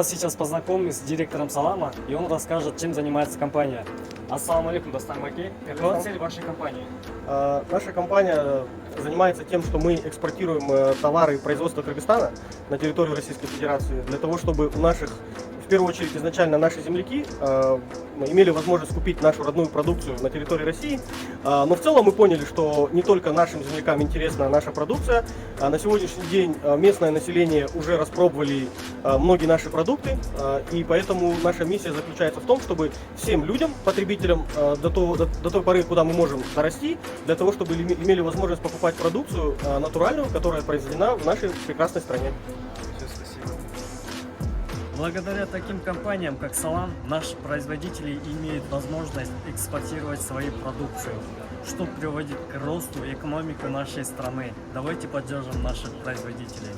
вас сейчас познакомим с директором Салама, и он расскажет, чем занимается компания. Ассаламу алейкум, Достан Маки. Какова цель вашей компании? Наша компания занимается тем, что мы экспортируем товары производства Кыргызстана на территорию Российской Федерации для того, чтобы у наших, в первую очередь, изначально наши земляки имели возможность купить нашу родную продукцию на территории России. Но в целом мы поняли, что не только нашим землякам интересна наша продукция. На сегодняшний день местное население уже распробовали многие наши продукты, и поэтому наша миссия заключается в том, чтобы всем людям, потребителям до той поры, куда мы можем дорасти, для того, чтобы имели возможность покупать продукцию натуральную, которая произведена в нашей прекрасной стране. Благодаря таким компаниям, как Салам, наши производители имеют возможность экспортировать свою продукцию, что приводит к росту экономики нашей страны. Давайте поддержим наших производителей.